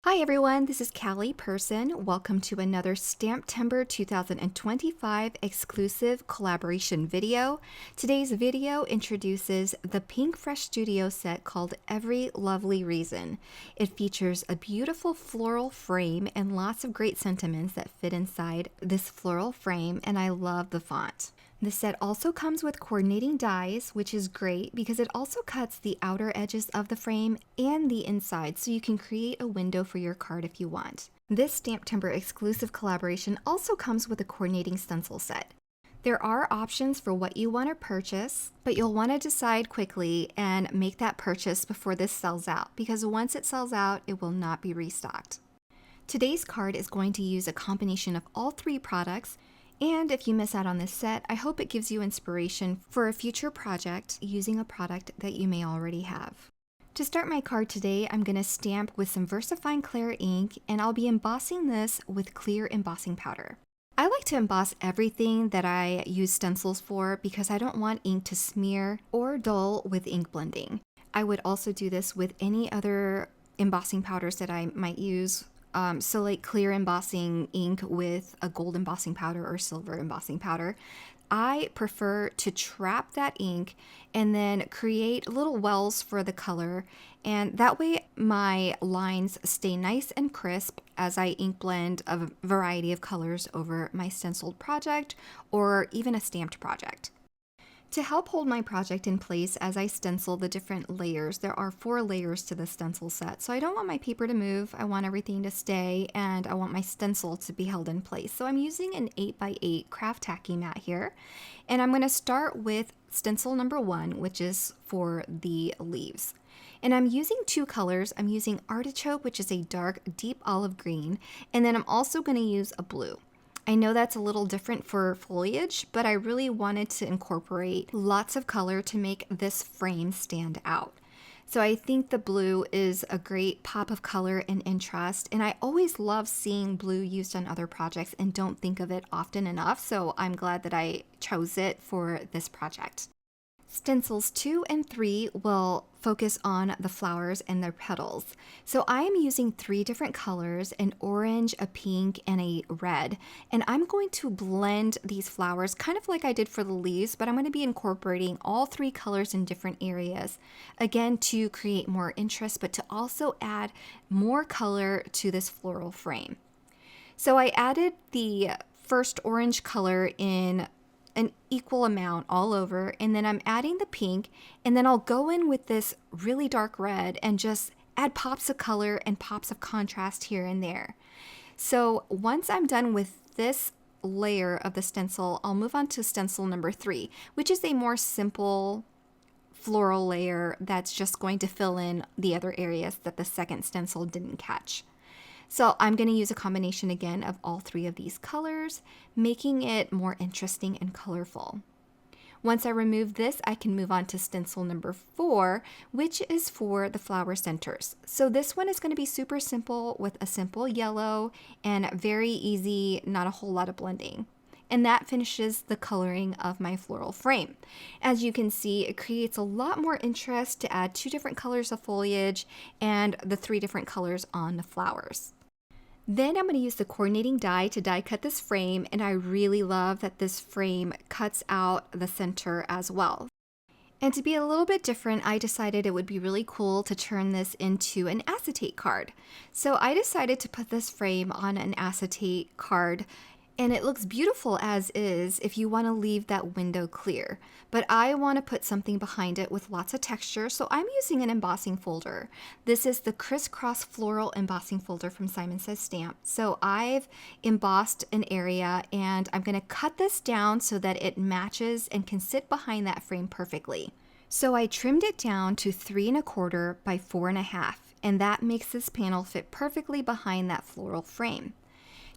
Hi everyone, this is Caly Person. Welcome to another STAMPtember 2025 exclusive collaboration video. Today's video introduces the Pinkfresh Studio set called Every Lovely Reason. It features a beautiful floral frame and lots of great sentiments that fit inside this floral frame, and I love the font. The set also comes with coordinating dies, which is great because it also cuts the outer edges of the frame and the inside, so you can create a window for your card if you want. This STAMPtember exclusive collaboration also comes with a coordinating stencil set. There are options for what you want to purchase, but you'll want to decide quickly and make that purchase before this sells out, because once it sells out, it will not be restocked. Today's card is going to use a combination of all three products. And if you miss out on this set, I hope it gives you inspiration for a future project using a product that you may already have. To start my card today, I'm going to stamp with some VersaFine Clear ink, and I'll be embossing this with clear embossing powder. I like to emboss everything that I use stencils for because I don't want ink to smear or dull with ink blending. I would also do this with any other embossing powders that I might use. So like clear embossing ink with a gold embossing powder or silver embossing powder. I prefer to trap that ink and then create little wells for the color, and that way my lines stay nice and crisp as I ink blend a variety of colors over my stenciled project or even a stamped project. To help hold my project in place as I stencil the different layers, there are 4 layers to the stencil set. So I don't want my paper to move, I want everything to stay, and I want my stencil to be held in place. So I'm using an 8x8 craft tacky mat here, and I'm going to start with stencil number 1, which is for the leaves. And I'm using 2 colors. I'm using Artichoke, which is a dark, deep olive green, and then I'm also going to use a blue. I know that's a little different for foliage, but I really wanted to incorporate lots of color to make this frame stand out. So I think the blue is a great pop of color and interest, and I always love seeing blue used on other projects and don't think of it often enough, so I'm glad that I chose it for this project. Stencils 2 and 3 will focus on the flowers and their petals. So I am using 3 different colors, an orange, a pink, and a red. And I'm going to blend these flowers kind of like I did for the leaves, but I'm going to be incorporating all 3 colors in different areas. Again, to create more interest, but to also add more color to this floral frame. So I added the first orange color in an equal amount all over, and then I'm adding the pink, and then I'll go in with this really dark red and just add pops of color and pops of contrast here and there. So once I'm done with this layer of the stencil, I'll move on to stencil number 3, which is a more simple floral layer that's just going to fill in the other areas that the second stencil didn't catch. So I'm going to use a combination again of all 3 of these colors, making it more interesting and colorful. Once I remove this, I can move on to stencil number 4, which is for the flower centers. So this one is going to be super simple with a simple yellow and very easy, not a whole lot of blending. And that finishes the coloring of my floral frame. As you can see, it creates a lot more interest to add 2 different colors of foliage and the 3 different colors on the flowers. Then I'm going to use the coordinating die to die cut this frame, and I really love that this frame cuts out the center as well. And to be a little bit different, I decided it would be really cool to turn this into an acetate card. So I decided to put this frame on an acetate card, and it looks beautiful as is if you want to leave that window clear. But I want to put something behind it with lots of texture, so I'm using an embossing folder. This is the Crisscross Floral Embossing Folder from Simon Says Stamp. So I've embossed an area, and I'm going to cut this down so that it matches and can sit behind that frame perfectly. So I trimmed it down to 3 1/4 by 4 1/2, and that makes this panel fit perfectly behind that floral frame.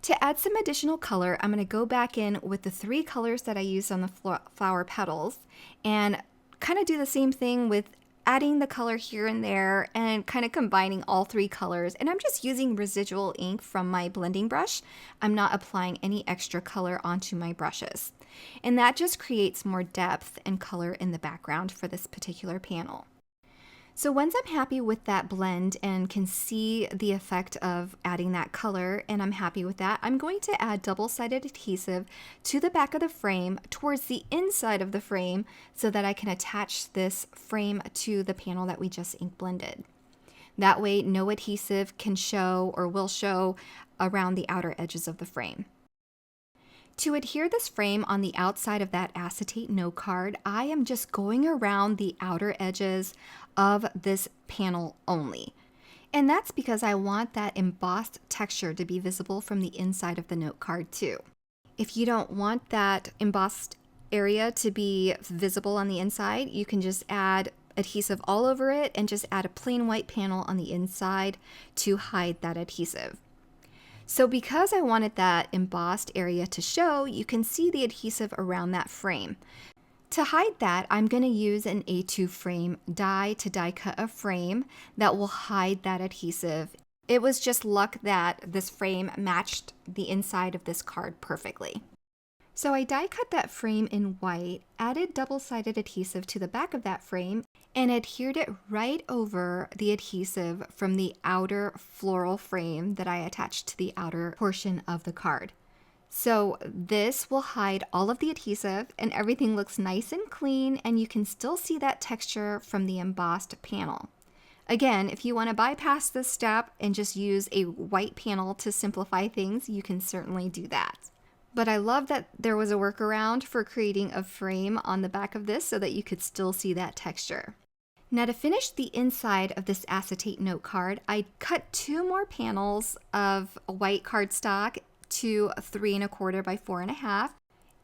To add some additional color, I'm going to go back in with the 3 colors that I used on the flower petals and kind of do the same thing with adding the color here and there and kind of combining all 3 colors. And I'm just using residual ink from my blending brush. I'm not applying any extra color onto my brushes. And that just creates more depth and color in the background for this particular panel. So once I'm happy with that blend and can see the effect of adding that color, and I'm happy with that, I'm going to add double-sided adhesive to the back of the frame towards the inside of the frame so that I can attach this frame to the panel that we just ink blended. That way no adhesive can show or will show around the outer edges of the frame. To adhere this frame on the outside of that acetate note card, I am just going around the outer edges of this panel only. And that's because I want that embossed texture to be visible from the inside of the note card too. If you don't want that embossed area to be visible on the inside, you can just add adhesive all over it and just add a plain white panel on the inside to hide that adhesive. So because I wanted that embossed area to show, you can see the adhesive around that frame. To hide that, I'm going to use an A2 frame die to die cut a frame that will hide that adhesive. It was just luck that this frame matched the inside of this card perfectly. So I die cut that frame in white, added double-sided adhesive to the back of that frame, and adhered it right over the adhesive from the outer floral frame that I attached to the outer portion of the card. So this will hide all of the adhesive and everything looks nice and clean, and you can still see that texture from the embossed panel. Again, if you want to bypass this step and just use a white panel to simplify things, you can certainly do that. But I love that there was a workaround for creating a frame on the back of this so that you could still see that texture. Now to finish the inside of this acetate note card, I cut 2 more panels of white cardstock to 3 1/4 by 4 1/2,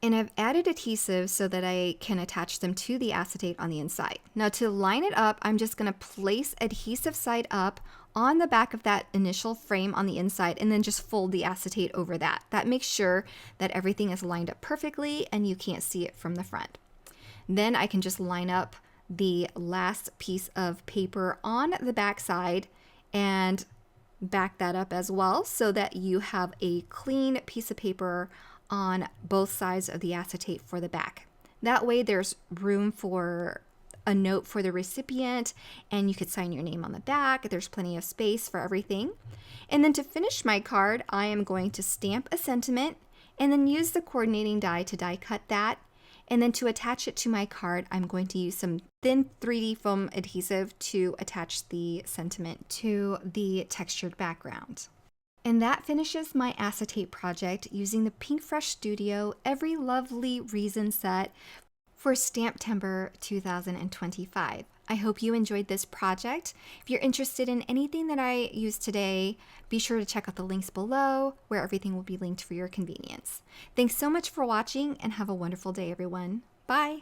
and I've added adhesive so that I can attach them to the acetate on the inside. Now to line it up, I'm just going to place adhesive side up on the back of that initial frame on the inside and then just fold the acetate over that. That makes sure that everything is lined up perfectly and you can't see it from the front. Then I can just line up the last piece of paper on the back side and back that up as well so that you have a clean piece of paper on both sides of the acetate for the back. That way there's room for a note for the recipient and you could sign your name on the back. There's plenty of space for everything. And then to finish my card, I am going to stamp a sentiment and then use the coordinating die to die cut that. And then to attach it to my card, I'm going to use some thin 3D foam adhesive to attach the sentiment to the textured background. And that finishes my acetate project using the Pinkfresh Studio Every Lovely Reason set for STAMPtember 2025. I hope you enjoyed this project. If you're interested in anything that I used today, be sure to check out the links below where everything will be linked for your convenience. Thanks so much for watching and have a wonderful day, everyone. Bye.